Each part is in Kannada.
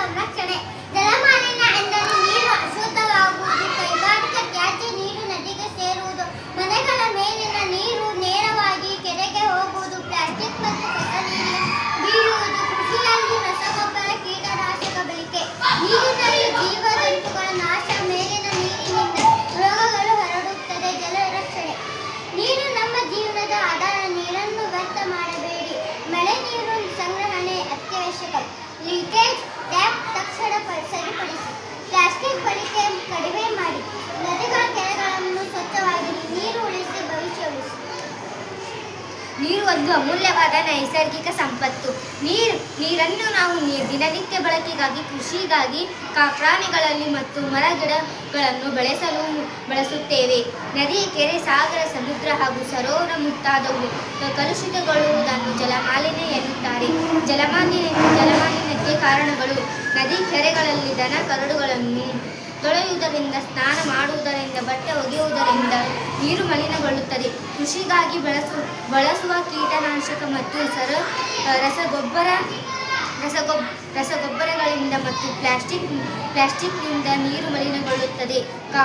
ಸಂರಕ್ಷಣೆ. ಜಲಮಾಲಿನ್ಯ ಎಂದರೆ ನೀರು ಅಶುದ್ಧವಾಗುವುದು, ಕೈಗಾರಿಕಾ ತ್ಯಾಜ್ಯ ನೀರು ನದಿಗೆ ಸೇರುವುದು, ಮನೆಗಳ ಮೇಲಿನ ನೀರು ನೇರವಾಗಿ ಕೆರೆಗೆ ಹೋಗುವುದು, ಪ್ಲಾಸ್ಟಿಕ್ ಮತ್ತು ಕಸ ನೀರು ಬೀಳುವುದು, ಕೃಷಿಯಲ್ಲಿ ರಸಗೊಬ್ಬರ ಕೀಟನಾಶಕ ಬಳಕೆ, ನೀರಿನಲ್ಲಿ ಜೀವಜಂತುಗಳ ನಾಶ, ಮೇಲಿನ ನೀರಿನಿಂದ ರೋಗಗಳು ಹರಡುತ್ತದೆ. ಜಲ ರಕ್ಷಣೆ. ನೀರು ನಮ್ಮ ಜೀವನದ ಆಧಾರ. ನೀರನ್ನು ವ್ಯರ್ಥ ಮಾಡಬೇಡಿ. ಮಳೆ ನೀರು ಸಂಗ್ರಹಣೆ ಅತ್ಯವಶ್ಯಕ. ಲೀಕೇಜ್ ಟ್ಯಾಪ್ ತಕ್ಷಣ ಸರಿಪಡಿಸಿ. ಪ್ಲಾಸ್ಟಿಕ್ ಬಳಕೆ ಕಡಿಮೆ ಮಾಡಿ. ನದಿಗಳ ಕೆರೆಗಳನ್ನು ಸ್ವಚ್ಛವಾಗಿಡಿ. ನೀರು ಉಳಿಸಿ, ಭವಿಷ್ಯ ಉಳಿಸಿ. ನೀರು ಒಂದು ಅಮೂಲ್ಯವಾದ ನೈಸರ್ಗಿಕ ಸಂಪತ್ತು. ನೀರನ್ನು ನಾವು ದಿನನಿತ್ಯ ಬಳಕೆಗಾಗಿ, ಕೃಷಿಗಾಗಿ, ಪ್ರಾಣಿಗಳಲ್ಲಿ ಮತ್ತು ಮರಗಿಡಗಳನ್ನು ಬೆಳೆಸಲು ಬಳಸುತ್ತೇವೆ. ನದಿ, ಕೆರೆ, ಸಾಗರ, ಸಮುದ್ರ ಹಾಗೂ ಸರೋವರ ಮುಂತಾದವು ಕಲುಷಿತಗೊಳ್ಳುವುದನ್ನು ಜಲಮಾಲಿನ್ಯ ಎನ್ನುತ್ತಾರೆ. ಜಲಮಾಲಿನ್ಯಕ್ಕೆ ಕಾರಣಗಳು: ನದಿ, ಕೆರೆಗಳಲ್ಲಿ ದನ ಕರಡುಗಳನ್ನು ತೊಳೆಯುವುದರಿಂದ, ಸ್ನಾನ ಮಾಡುವುದರಿಂದ, ಬಟ್ಟೆ ಒಗೆಯುವುದರಿಂದ ನೀರು ಮಲಿನಗೊಳ್ಳುತ್ತದೆ. ಕೃಷಿಗಾಗಿ ಬಳಸುವ ಕೀಟನಾಶಕ ಮತ್ತು ರಸಗೊಬ್ಬರಗಳಿಂದ ಮತ್ತು ಪ್ಲಾಸ್ಟಿಕ್ನಿಂದ ನೀರು ಮಲಿನಗೊಳ್ಳುತ್ತದೆ.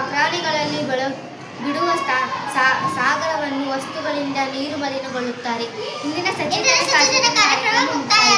ಪ್ರಾಣಿಗಳಲ್ಲಿ ಬಿಡುವ ಸಾಗರವನ್ನು ವಸ್ತುಗಳಿಂದ ನೀರು ಮಲಿನಗೊಳ್ಳುತ್ತಾರೆ. ಇಂದಿನ ಸಚೇತನ ಕಾರ್ಯಕ್ರಮ ಮುಕ್ತಾಯ.